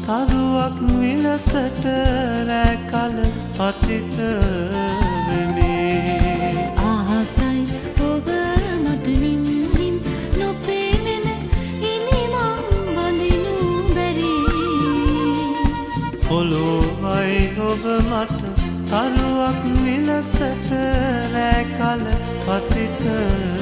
තරුවක් විලසට රැකල පතිත වෙමේ ආසයි ඔබ මට නින්හින් නොපෙනෙන ඉනිමං බඳිනු බැරි පොළොවයි ඔබ මට තරුවක් විලසට රැකල පතිත